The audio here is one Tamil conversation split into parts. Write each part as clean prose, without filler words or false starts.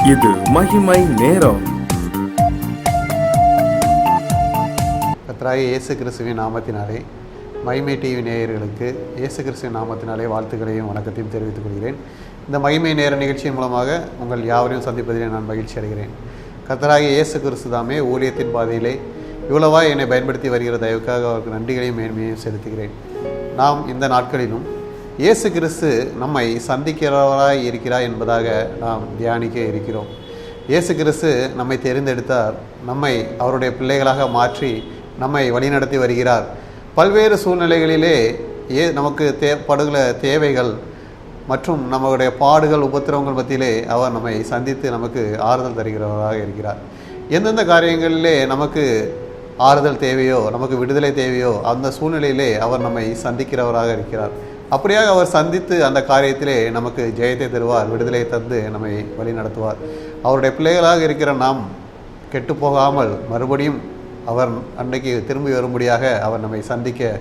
இது மகிமை நேரம். கர்த்தராகிய இயேசு கிறிஸ்துவின் நாமத்தினாலே மகிமை டிவி நேயர்களுக்கு இயேசு கிறிஸ்துவின் நாமத்தினாலே வாழ்த்துக்களையும் வணக்கத்தையும் தெரிவித்துக் கொள்கிறேன். இந்த மகிமை நேர நிகழ்ச்சியின் மூலமாக உங்கள் யாவரையும் சந்திப்பதிலே நான் மகிழ்ச்சி அடைகிறேன். கர்த்தராகிய இயேசு கிறிஸ்து தாமே ஊழியத்தின் பாதையிலே இவ்வளவா என்னை பயன்படுத்தி வருகிற தயவுக்காக அவருக்கு நன்றிகளையும் மேன்மையையும் செலுத்துகிறேன். நாம் இந்த நாட்களிலும் இயேசு கிறிஸ்து நம்மை சந்திக்கிறவராய் இருக்கிறார் என்பதாக நாம் தியானிக்க இருக்கிறோம். இயேசு கிறிஸ்து நம்மை தெரிந்தெடுத்தார், நம்மை அவருடைய பிள்ளைகளாக மாற்றி நம்மை வழிநடத்தி வருகிறார். பல்வேறு சூழ்நிலைகளிலே நமக்கு படுகிற தேவைகள் மற்றும் நம்மளுடைய பாடுகள் உபத்திரவங்கள் மத்தியிலே அவர் நம்மை சந்தித்து நமக்கு ஆறுதல் தருகிறவராக இருக்கிறார். எந்தெந்த காரியங்களிலே நமக்கு ஆறுதல் தேவையோ, நமக்கு விடுதலை தேவையோ, அந்த சூழ்நிலையிலே அவர் நம்மை சந்திக்கிறவராக இருக்கிறார். அப்படியாக அவர் சந்தித்து அந்த காரியத்திலே நமக்கு ஜெயத்தை தருவார், விடுதலை தந்து நம்மை வழி நடத்துவார். அவருடைய பிள்ளைகளாக இருக்கிற நாம் கெட்டு போகாமல் மறுபடியும் அவர் அன்றைக்கு திரும்பி வரும்படியாக அவர் நம்மை சந்திக்க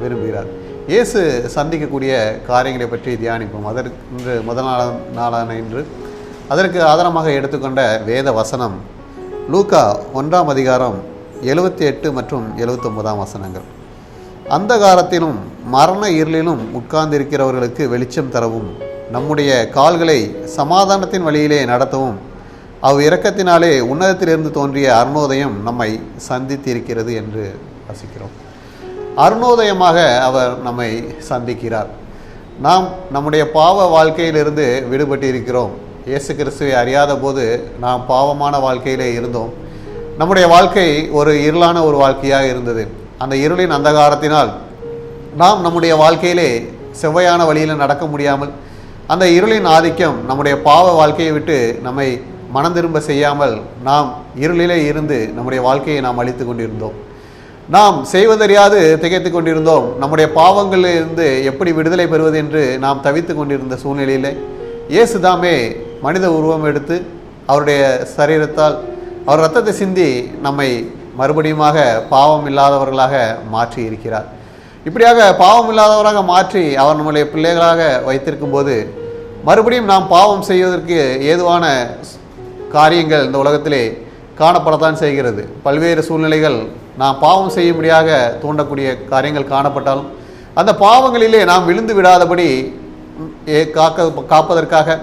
விரும்புகிறார். இயேசு சந்திக்கக்கூடிய காரியங்களை பற்றி தியானிப்போம். இன்று முதல் நாளான இன்று அதற்கு ஆதாரமாக எடுத்துக்கொண்ட வேத வசனம் லூக்கா 1ஆம் அதிகாரம் 78 மற்றும் 79 வசனங்கள். அந்தகாரத்திலும் மரண இருளிலும் உட்கார்ந்திருக்கிறவர்களுக்கு வெளிச்சம் தரவும், நம்முடைய கால்களை சமாதானத்தின் வழியிலே நடத்தவும், இரக்கத்தினாலே உன்னதத்திலிருந்து தோன்றிய அருணோதயம் நம்மை சந்தித்திருக்கிறது என்று வாசிக்கிறோம். அருணோதயமாக அவர் நம்மை சந்திக்கிறார். நாம் நம்முடைய பாவ வாழ்க்கையிலிருந்து விடுபட்டு இருக்கிறோம். இயேசு கிறிஸ்துவை அறியாத போது நாம் பாவமான வாழ்க்கையிலே இருந்தோம். நம்முடைய வாழ்க்கை ஒரு இருளான ஒரு வாழ்க்கையாக இருந்தது. அந்த இருளின் அந்தகாரத்தினால் நாம் நம்முடைய வாழ்க்கையிலே செவ்வையான வழியில் நடக்க முடியாமல், அந்த இருளின் ஆதிக்கம் நம்முடைய பாவ வாழ்க்கையை விட்டு நம்மை மனம் திரும்ப செய்யாமல் நாம் இருளிலே இருந்து நம்முடைய வாழ்க்கையை நாம் அழித்து கொண்டிருந்தோம். நாம் செய்வதறியாது திகைத்து கொண்டிருந்தோம். நம்முடைய பாவங்களில் இருந்து எப்படி விடுதலை பெறுவது என்று நாம் தவித்து கொண்டிருந்த சூழ்நிலையிலே இயேசு தாமே மனித உருவம் எடுத்து அவருடைய சரீரத்தால் அவர் இரத்தத்தை சிந்தி நம்மை மறுபடியுமாக பாவம் இல்லாதவர்களாக மாற்றி இருக்கிறார். இப்படியாக பாவம் இல்லாதவராக மாற்றி அவர் நம்முடைய பிள்ளைகளாக வைத்திருக்கும் போது மறுபடியும் நாம் பாவம் செய்வதற்கு ஏதுவான காரியங்கள் இந்த உலகத்திலே காணப்படத்தான் செய்கிறது. பல்வேறு சூழ்நிலைகள் நாம் பாவம் செய்யும்படியாக தூண்டக்கூடிய காரியங்கள் காணப்பட்டாலும் அந்த பாவங்களிலே நாம் விழுந்து விடாதபடி காப்பதற்காக,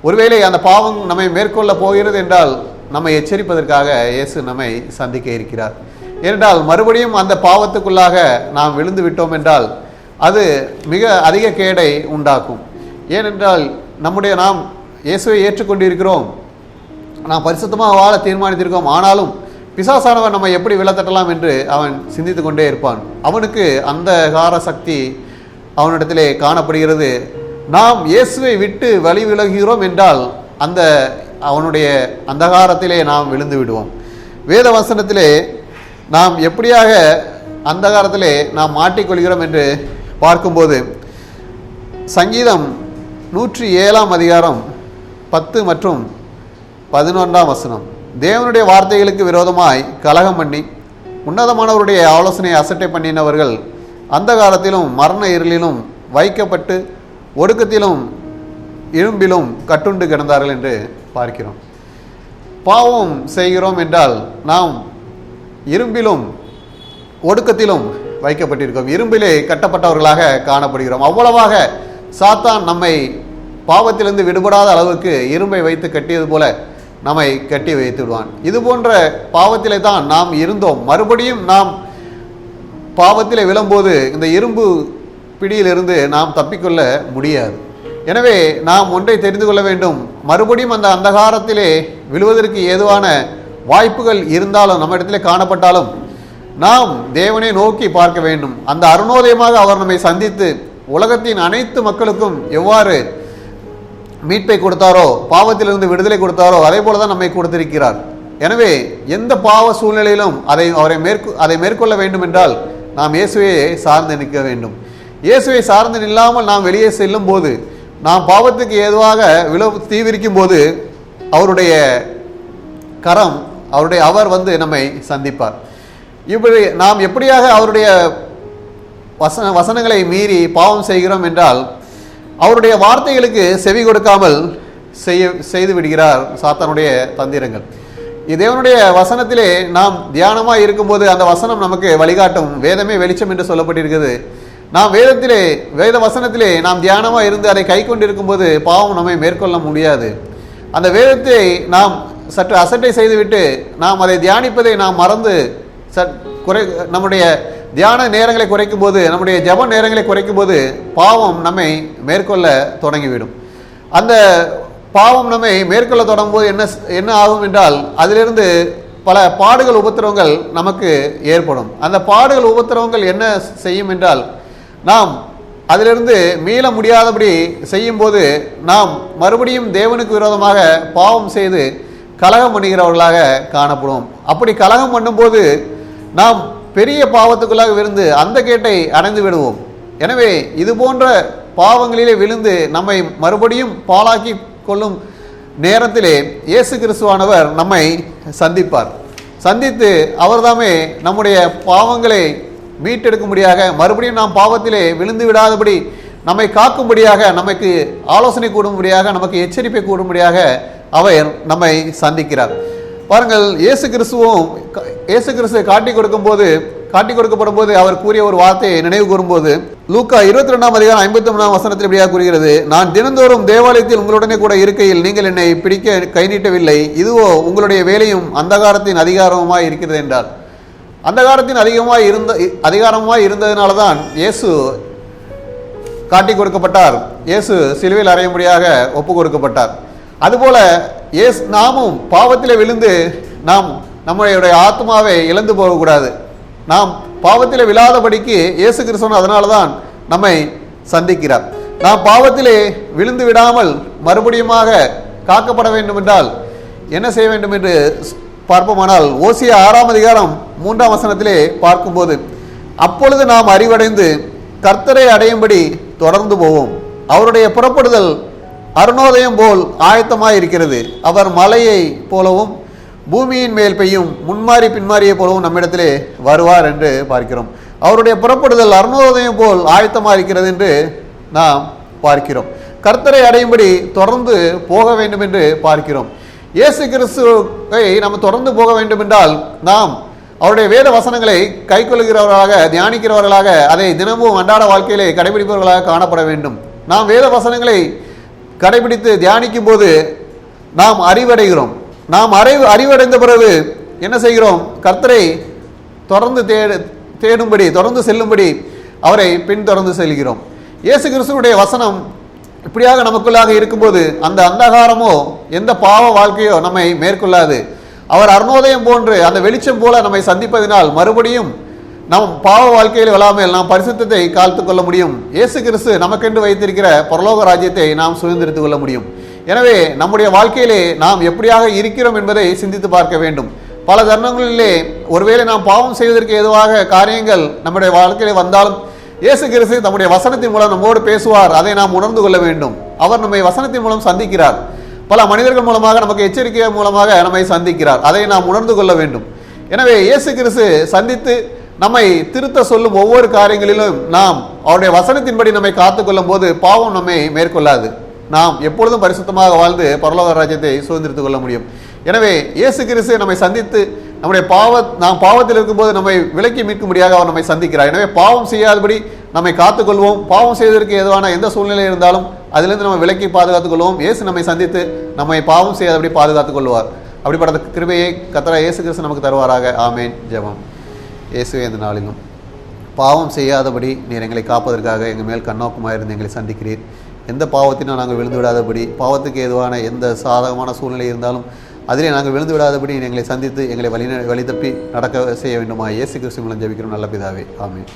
ஒருவேளை அந்த பாவம் நம்மை மேற்கொள்ள போகிறது என்றால் நம்மை எச்சரிப்பதற்காக இயேசு நம்மை சந்திக்க இருக்கிறார். ஏனென்றால் மறுபடியும் அந்த பாவத்துக்குள்ளாக நாம் விழுந்து விட்டோம் என்றால் அது மிக அதிக கேடை உண்டாக்கும். ஏனென்றால் நாம் இயேசுவை ஏற்றுக்கொண்டிருக்கிறோம், நாம் பரிசுத்தமாக வாழ தீர்மானித்திருக்கோம். ஆனாலும் பிசாசானவன் நம்ம எப்படி விழத்தட்டலாம் என்று அவன் சிந்தித்து கொண்டே இருப்பான். அவனுக்கு அந்த கார சக்தி அவனிடத்திலே காணப்படுகிறது. நாம் இயேசுவை விட்டு வழி விலகுகிறோம் என்றால் அந்த அவனுடைய அந்தகாரத்திலே நாம் விழுந்து விடுவோம். வேத வசனத்திலே நாம் எப்படியாக அந்தகாரத்திலே நாம் மாட்டிக்கொள்கிறோம் என்று பார்க்கும்போது சங்கீதம் 107ஆம் அதிகாரம் 10 மற்றும் 11 வசனம், தேவனுடைய வார்த்தைகளுக்கு விரோதமாய் கலகம் பண்ணி உன்னதமானவருடைய ஆலோசனை அசட்டை பண்ணினவர்கள் அந்தகாரத்திலும் மரண இருளிலும் வைக்கப்பட்டு ஒடுக்கத்திலும் இரும்பிலும் கட்டுண்டு கிடந்தார்கள் என்று பார்க்கிறோம். பாவம் செய்கிறோம் என்றால் நாம் இரும்பிலும் ஒடுக்கத்திலும் வைக்கப்பட்டிருக்கோம், இரும்பிலே கட்டப்பட்டவர்களாக காணப்படுகிறோம். அவ்வளவாக சாத்தான் நம்மை பாவத்திலிருந்து விடுபடாத அளவுக்கு இரும்பை வைத்து கட்டியது போல நம்மை கட்டி வைத்து விடுவான். இது போன்ற பாவத்திலே தான் நாம் இருந்தோம். மறுபடியும் நாம் பாவத்திலே விழும்போது இந்த இரும்பு பிடியிலிருந்து நாம் தப்பிக்கொள்ள முடியாது. எனவே நாம் ஒன்றை தெரிந்து கொள்ள வேண்டும், மறுபடியும் அந்த அந்தகாரத்திலே விழுவதற்கு ஏதுவான வாய்ப்புகள் இருந்தாலும் நம்ம இடத்திலே காணப்பட்டாலும் நாம் தேவனை நோக்கி பார்க்க வேண்டும். அந்த அருணோதயமாக அவர் நம்மை சந்தித்து உலகத்தின் அனைத்து மக்களுக்கும் எவ்வாறு மீட்பை கொடுத்தாரோ, பாவத்திலிருந்து விடுதலை கொடுத்தாரோ, அதே போல தான் நம்மை கொடுத்திருக்கிறார். எனவே எந்த பாவ சூழ்நிலையிலும் அதை மேற்கொள்ள வேண்டும் என்றால் நாம் இயேசுவை சார்ந்து நிற்க வேண்டும். இயேசுவை சார்ந்து நில்லாமல் நாம் வெளியே செல்லும் போது, நாம் பாவத்துக்கு ஏதுவாக தீவிரிக்கும் போது அவருடைய கரம் அவர் வந்து நம்மை சந்திப்பார். இப்படி நாம் எப்படியாக அவருடைய வசனங்களை மீறி பாவம் செய்கிறோம் என்றால் அவருடைய வார்த்தைகளுக்கு செவி கொடுக்காமல் செய்து விடுகிறார் சாத்தானுடைய தந்திரங்கள். தேவனுடைய வசனத்திலே நாம் தியானமாக இருக்கும்போது அந்த வசனம் நமக்கு வழிகாட்டும். வேதமே வெளிச்சம் என்று சொல்லப்பட்டிருக்கிறது. நாம் வேத வசனத்திலே நாம் தியானமாக இருந்து அதை கை கொண்டிருக்கும்போது பாவம் நம்மை மேற்கொள்ள முடியாது. அந்த வேதத்தை நாம் சற்று அசட்டை செய்துவிட்டு நாம் அதை தியானிப்பதை நாம் மறந்து நம்முடைய தியான நேரங்களை குறைக்கும் போது, நம்முடைய ஜெப நேரங்களை குறைக்கும் போது பாவம் நம்மை மேற்கொள்ள தொடங்கிவிடும். அந்த பாவம் நம்மை மேற்கொள்ள தொடங்கும் போது என்ன ஆகும் என்றால், அதிலிருந்து பல பாடுகள் உபத்திரவங்கள் நமக்கு ஏற்படும். அந்த பாடுகள் உபத்திரவங்கள் என்ன செய்யும் என்றால், நாம் அதிலிருந்து மீள முடியாதபடி செய்யும்போது நாம் மறுபடியும் தேவனுக்கு விரோதமாக பாவம் செய்து கலகம் பண்ணுகிறவர்களாக காணப்படுவோம். அப்படி கலகம் பண்ணும்போது நாம் பெரிய பாவத்துக்குள்ளாக விழுந்து அந்த கேட்டை அடைந்து விடுவோம். எனவே இது போன்ற பாவங்களிலே விழுந்து நம்மை மறுபடியும் பாழாக்கி கொள்ளும் நேரத்திலே இயேசு கிறிஸ்துவானவர் நம்மை சந்திப்பார். சந்தித்து அவர்தாமே நம்முடைய பாவங்களை மீட்டெடுக்கும்படியாக, மறுபடியும் நாம் பாவத்திலே விழுந்து விடாதபடி நம்மை காக்கும்படியாக, நமக்கு ஆலோசனை கூடும்படியாக, நமக்கு எச்சரிப்பை கூடும்படியாக அவர் நம்மை சந்திக்கிறார். பாருங்கள், இயேசு கிறிஸ்து காட்டி கொடுக்கப்படும் போது அவர் கூறிய ஒரு வார்த்தையை நினைவு கூறும்போது, லூக்கா 22:53 இப்படியாக கூறுகிறது, நான் தினந்தோறும் தேவாலயத்தில் உங்களுடனே கூட இருக்கையில் நீங்கள் என்னை பிடிக்க கை நீட்டவில்லை, இதுவோ உங்களுடைய வேலையும் அந்தகாரத்தின் அதிகாரமாய் இருக்கிறது என்றார். அந்தகாரத்தின் அதிகாரமாய் இருந்ததுனால தான் இயேசு காட்டி கொடுக்கப்பட்டார். இயேசு சிலுவையில் அறையும்படியாக ஒப்பு கொடுக்கப்பட்டார். அதுபோல நாமும் பாவத்திலே விழுந்து நாம் நம்முடைய ஆத்மாவை இழந்து போகக்கூடாது. நாம் பாவத்திலே விழாதபடிக்கு இயேசு கிறிஸ்து அதனால தான் நம்மை சந்திக்கிறார். நாம் பாவத்திலே விழுந்து விடாமல் மறுபடியுமாக காக்கப்பட வேண்டும் என்றால் என்ன செய்ய வேண்டும் என்று பார்ப்போமானால், ஓசியா 6:3 பார்க்கும்போது, அப்பொழுது நாம் அறிவடைந்து கர்த்தரை அடையும்படி தொடர்ந்து போவோம். அவருடைய புறப்படுதல் அருணோதயம் போல் ஆயத்தமாய் இருக்கிறது. அவர் மலையை போலவும் பூமியின் மேல் பெய்யும் முன்மாறி பின்மாறியை போலவும் நம்மிடத்திலே வருவார் என்று பார்க்கிறோம். அவருடைய புறப்படுதல் அருணோதயம் போல் ஆயத்தமாக இருக்கிறது என்று நாம் பார்க்கிறோம். கர்த்தரை அடையும்படி தொடர்ந்து போக வேண்டும் என்று பார்க்கிறோம். இயேசு கிறிஸ்துவை நாம் தொடர்ந்து போக வேண்டும் என்றால் நாம் அவருடைய வேத வசனங்களை கை கொள்கிறவர்களாக, தியானிக்கிறவர்களாக, அதை தினமும் அன்றாட வாழ்க்கையிலே கடைபிடிப்பவர்களாக காணப்பட வேண்டும். நாம் வேத வசனங்களை கடைபிடித்து தியானிக்கும் போது நாம் அறிவடைகிறோம். நாம் அறிவடைந்த பிறகு என்ன செய்கிறோம்? கர்த்தரை தொடர்ந்து தேடும்படி, தொடர்ந்து செல்லும்படி அவரை பின்தொடர்ந்து செல்கிறோம். இயேசு கிறிஸ்துவுடைய வசனம் இப்படியாக நமக்குள்ளாக இருக்கும்போது அந்த அந்தகாரமோ எந்த பாவ வாழ்க்கையோ நம்மை மேற்கொள்ளாது. அவர் அருணோதயம் போன்று அந்த வெளிச்சம் போல நம்மை சந்திப்பதினால் மறுபடியும் நம் பாவ வாழ்க்கையில் விழாமல் நாம் பரிசுத்தத்தை காத்து கொள்ள முடியும். இயேசு கிறிஸ்து நமக்கென்று வைத்திருக்கிற பரலோக ராஜ்யத்தை நாம் சுதந்திரித்துக் கொள்ள முடியும். எனவே நம்முடைய வாழ்க்கையிலே நாம் எப்படியாக இருக்கிறோம் என்பதை சிந்தித்து பார்க்க வேண்டும். பல தருணங்களிலே ஒருவேளை நாம் பாவம் செய்வதற்கு ஏதுவாக காரியங்கள் நம்முடைய வாழ்க்கையிலே வந்தாலும் இயேசு கிறிஸ்து நம்முடைய வசனத்தின் மூலம் நம்மோடு பேசுவார். அதை நாம் உணர்ந்து கொள்ள வேண்டும். அவர் நம்மை வசனத்தின் மூலம் சந்திக்கிறார். பல மனிதர்கள் மூலமாக, நமக்கு எச்சரிக்கை மூலமாக நம்மை சந்திக்கிறார். அதை நாம் உணர்ந்து கொள்ள வேண்டும். எனவே இயேசு கிறிஸ்து சந்தித்து நம்மை திருத்த சொல்லும் ஒவ்வொரு காரியங்களிலும் நாம் அவருடைய வசனத்தின்படி நம்மை காத்துக்கொள்ளும் போது பாவம் நம்மை மேற்கொள்ளாது. நாம் எப்பொழுதும் பரிசுத்தமாக வாழ்ந்து பரலோக ராஜ்யத்தை சுதந்திரித்துக் கொள்ள முடியும். எனவே இயேசு கிறிஸ்து நம்மை சந்தித்து நம்முடைய நாம் பாவத்தில் இருக்கும்போது நம்மை விலக்கி மீட்கும்படியாக அவர் நம்மை சந்திக்கிறார். எனவே பாவம் செய்யாதபடி நம்மை காத்துக்கொள்வோம். பாவம் செய்வதற்கு ஏதுவான எந்த சூழ்நிலை இருந்தாலும் அதிலிருந்து நம்ம விலக்கி பாதுகாத்துக் கொள்வோம். இயேசு நம்மை சந்தித்து நம்மை பாவம் செய்யாதபடி பாதுகாத்துக் கொள்வார். அப்படிப்பட்ட கிருபையை கர்த்தராகிய இயேசு கிறிஸ்து நமக்கு தருவாராக. ஆமேன். ஜெபம். இயேசுவே, இந்த நாளிலும் பாவம் செய்யாதபடி நீர் எங்களை காப்பதற்காக எங்கள் மேல் கண்ணோக்கமாக இருந்து எங்களை சந்திக்கிறீர். எந்த பாவத்திനും நாங்கள் விழுந்து விடாதபடி, பாவத்துக்கு ஏதுவான எந்த சாதகமான சூழ்நிலை இருந்தாலும் அதிலே நாங்கள் விழுந்து விடாதபடி எங்களை சந்தித்து எங்களை வழி தப்பி நடக்க செய்ய வேண்டுமா? இயேசு கிறிஸ்து மூலம் ஜெபிக்கிறோம் நல்ல பிதாவே. ஆமென்.